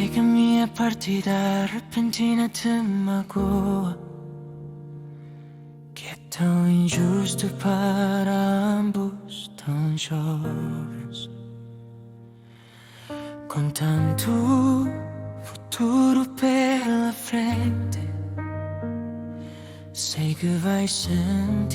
Sei que a minha partida repentina te magoa, que é tão injusto para ambos tão jovens, com tanto futuro pela frente. Sei que vais sentir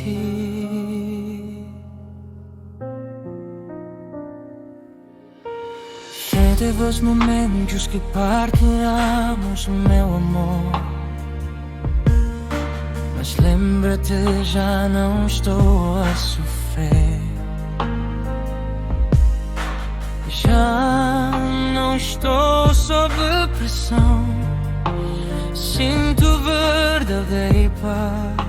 que teve os momentos que partilhamos, meu amor. Mas lembra-te, já não estou a sofrer, já não estou sob pressão. Sinto verdadeira paz.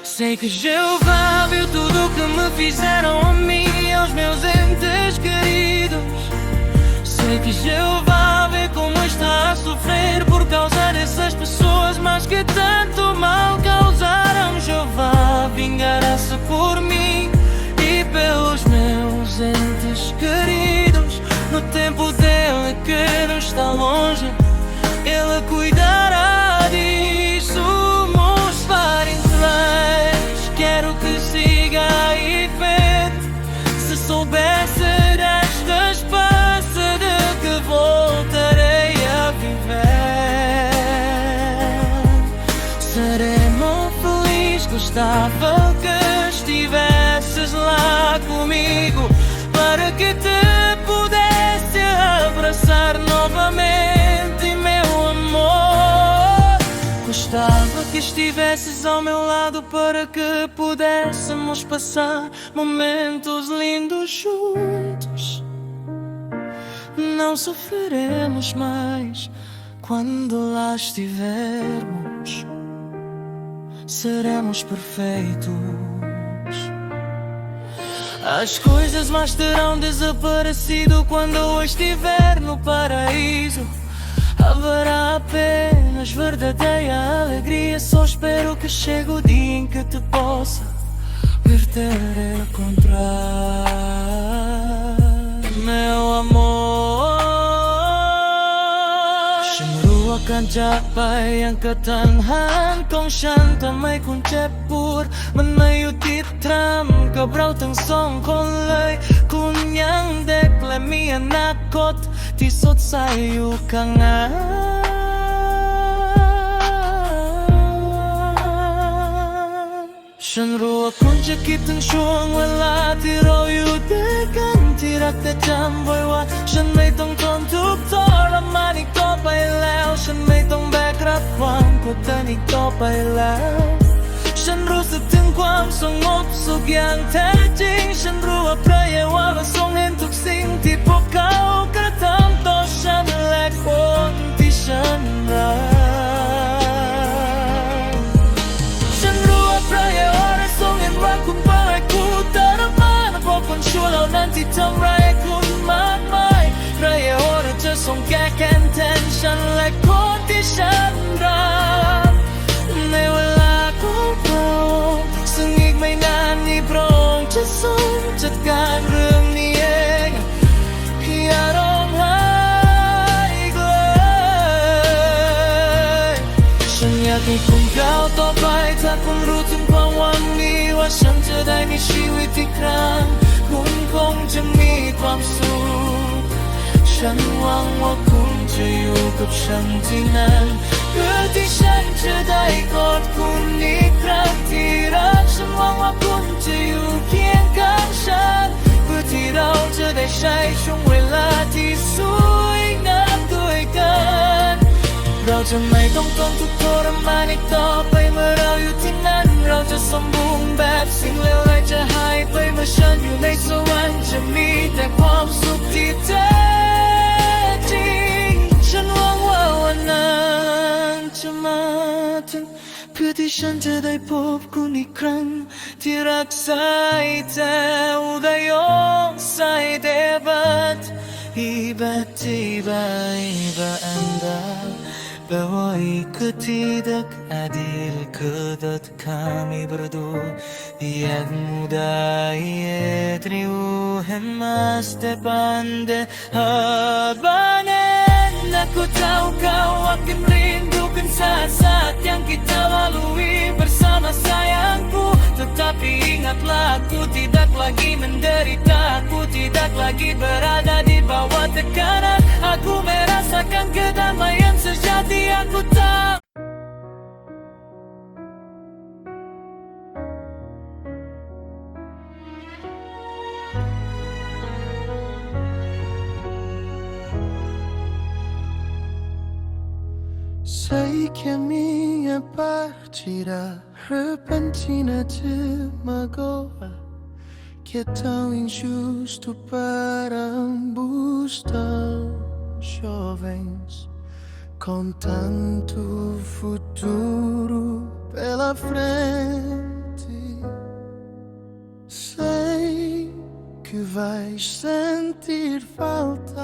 Sei que Jeová viu tudo o que me fizeram a mim e aos meus entes queridos. Sei que Jeová vê como está a sofrer por causa dessas pessoas, mas que tanto mal causaram. Jeová vingará-se por mim e pelos meus entes queridos. No tempo dele que não está longe, ele cuidará disso. Mostrar inglês, quero que siga em frente. Se soubesse desta esperança de que voltarei a viver, serei muito feliz. Gostava que estivesses lá comigo, para que te pudesse abraçar novamente, meu amor. Gostava que estivesses ao meu lado, para que pudéssemos passar momentos lindos juntos. Não sofreremos mais quando lá estivermos. Seremos perfeitos. As coisas mais terão desaparecido quando eu estiver no paraíso. Haverá apenas verdadeira alegria. Só espero que chegue o dia em que te possa vir ter encontrar, meu amor. Cemburu akan capai yang ketanhan Kongฉันทำให้คุณเจ็บปวดมันไม่ยุติธรรมกับเราทั้งสองคนเลยคุณยังเด็กและมีอนาคตที่สดใสอยู่ข้างหน้าฉันรู้ว่าคุณจะคิดถึงช่วงเวลาที่เราอยู่ด้วยกันที่รักแต่จำไว้ว่าฉันไม่ต้องทนทุกข์ทรมานอีกต่อไปแล้วฉันไม่ต้องแบกรับความกดดันอีกต่อไปแล้วฉันรู้สึกถึงความสงบสุขอย่างแท้จริงฉันรู้ว่าพระเยโฮวาห์ทรงเห็นทุกสิ่งที่พวกเขากระทำต่อฉันและคนที่ฉันรักฉันรู้ว่าพระเยโฮวาห์ทรงเห็นว่าคุณเป้าให้คุณทรมานเพราะคนชั่วเหล่านั้นที่ทำร้ายคุณมากมายพระเยโฮวาห์จะทรงแก้แค้นแทนฉันและคนที่ฉันรักในเวลาของเราซึ่งอีกไม่นานนี้พระองค์จะทรงจัดการเรื่องนี้เองอย่าร้องไห้อีกเลยฉันอยากให้คุณก้าวต่อไปถ้าคุณรู้ถึงความหวังนี้ว่าฉันจะได้มีชีวิตอีกครั้งคุณคงจะมีความสุขฉันหวังว่าคุณจะอยู่กับฉันที่นั่นเพื่อที่ฉันจะได้กอดคุณอีกครั้งที่รักฉันหวังว่าคุณจะอยู่เคียงข้างฉันเพื่อที่เราจะได้ใช้ช่วงเวลาที่สวยงามด้วยกันเราจะไม่ต้องทนทุกข์ทรมานอีกต่อไปเมื่อเราอยู่ที่นั่นเราจะสมบูรณ์แบบสิ่งเลวร้ายจะหายไปเมื่อฉันอยู่ในสวรรค์จะมีแต่ความสุขที่แท้จริงฉันหวังว่าวันนั้นจะมาถึงเพื่อที่ฉันจะได้พบคุณอีกครั้งที่รักสายแต่อุดยงสายเดบัดTiba-tiba anda bawa ikut tidak adil kedot kami berdua Jak muda itriuhem mas depande habanen. Aku tahu kau akan merindukan saat-saat yang kita lalui bersama sayangku. Tetapi ingatlah, aku tidak lagi menderita, aku tidak lagi berada di bawah tekanan. Aku merasakan kedamaian sejati, aku tak. Sei que a minha partida repentina te magoa, que é tão injusto para ambos tão jovens, com tanto futuro pela frente. Sei que vais sentir falta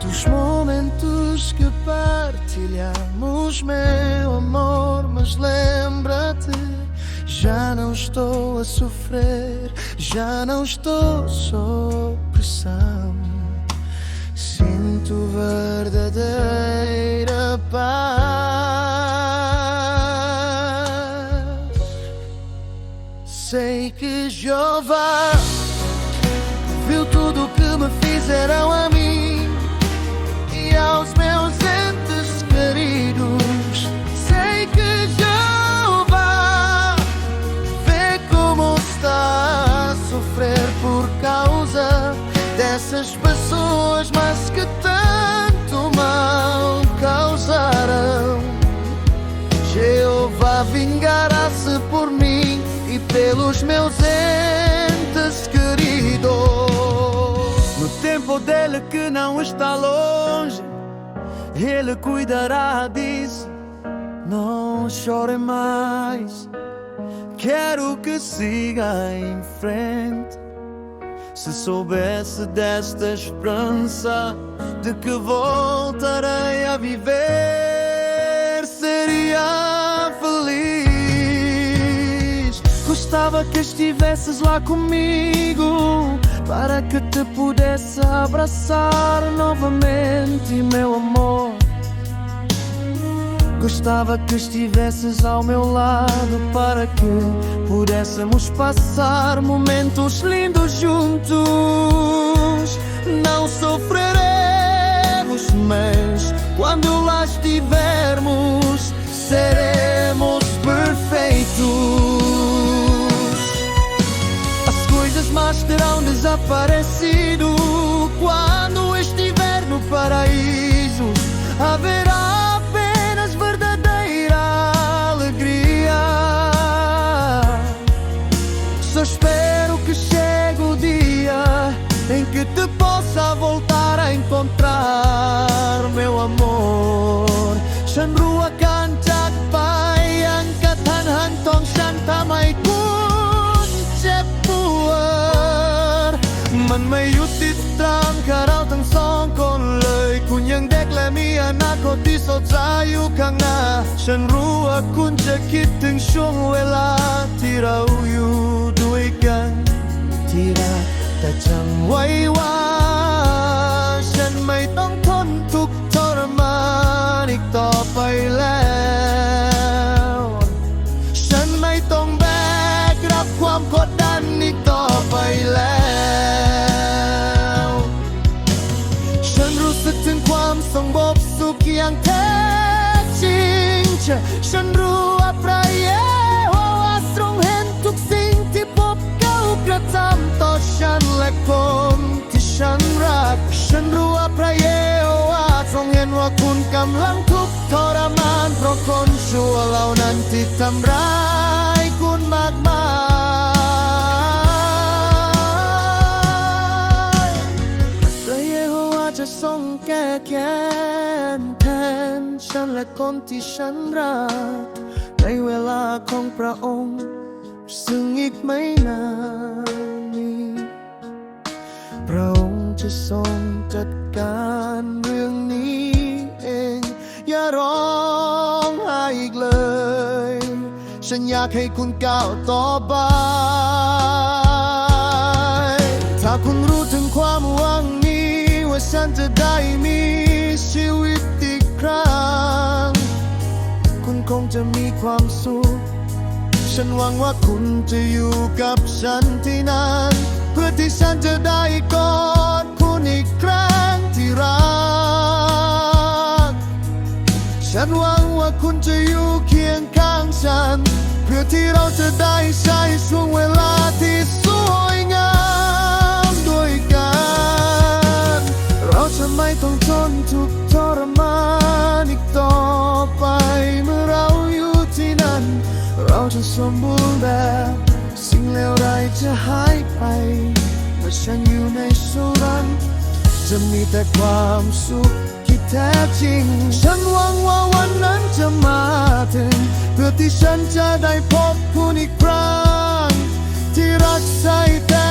dos momentos que partilhamos, meu amor, mas lembra-te, já não estou a sofrer, já não estou sob pressão. Sinto verdadeira paz. Sei que Jeová viu tudo o que me fizeram a mim e aos meus entes queridos. Sei que Jeová vê como está a sofrer por causa dessas pessoas, mas que tanto mal causaram. Jeová vingará-se por mim e pelos meus entes queridos. No tempo dele que não está longe, ele cuidará disso. Não chore mais, quero que siga em frente. Se soubesse desta esperança de que voltarei a viver, seria feliz. Gostava que estivesses lá comigo, para que te pudesse abraçar novamente, meu amor. Gostava que estivesses ao meu lado, para que pudéssemos passar momentos lindos juntos. Não sofreremos, mas quando lá estivermos, seremos perfeitos. As coisas más terão desaparecido. Quando estiver no paraíso, haverá só espero que chegue o dia em que te possa voltar a encontrar, meu amor.ฉันรู้ว่าการจากไปยังกระทันหันต้องฉันทำให้คุณเจ็บปวดมันไม่ยุติธรรมแค่เราทั้งสองคนเลยคุณยังเด็กและมีอนาคตที่สดใสอยู่ข้างหน้าฉันรู้ว่าคุณจะคิดถึงช่วงเวลาที่เราอยู่ด้วยกันที่รักแต่จำไว้ว่าฉันไม่ต้องทนทุกข์ทรมานอีกต่อไปแล้วฉันไม่ต้องแบกรับความกดดันอีกต่อไปแล้วฉันรู้สึกถึงความสงบสุขอย่างแท้จริงฉันรู้ว่าพระเยโฮวาทรงเห็นทุกสิ่งที่พวกเขากระทำต่อฉันและคนที่ฉันรักฉันรู้ว่าพระเยโฮวาทรงเห็นว่าคุณกำลังทุกข์ทรมานเพราะคนชั่วเหล่านั้นที่ทำร้ายคุณมากมายพระเยโฮวาจะทรงแก้แค้นแทนฉันและคนที่ฉันรักในเวลาของพระองค์ซึ่งอีกไม่นานนี้พระองค์จะทรงจัดการเรื่องนี้เองอย่าร้องไห้อีกเลย ฉันอยากให้คุณก้าวต่อไปถ้าคุณรู้ถึงความหวังนี้ว่าฉันจะได้มีชีวิตอีกครั้งคุณคงจะมีความสุขฉันหวังว่าคุณจะอยู่กับฉันที่นั่นเพื่อที่ฉันจะได้กอดคุณอีกครั้งที่รักฉันหวังว่าคุณจะอยู่เคียงข้างฉันเพื่อที่เราจะได้ใช้ช่วงเวลาที่สวยงามด้วยกันเราจะไม่ต้องทนทุกข์ทรมานอีกต่อไปเมื่อเราอยู่ที่นั่นเราจะสมบูรณ์แบบสิ่งเลวร้ายจะหายไปเมื่อฉันอยู่ในสวรรค์จะมีแต่ความสุขที่แท้จริงฉันหวังว่าวันนั้นจะมาถึงเพื่อที่ฉันจะได้พบคุณอีกครั้งที่รักใส่แต่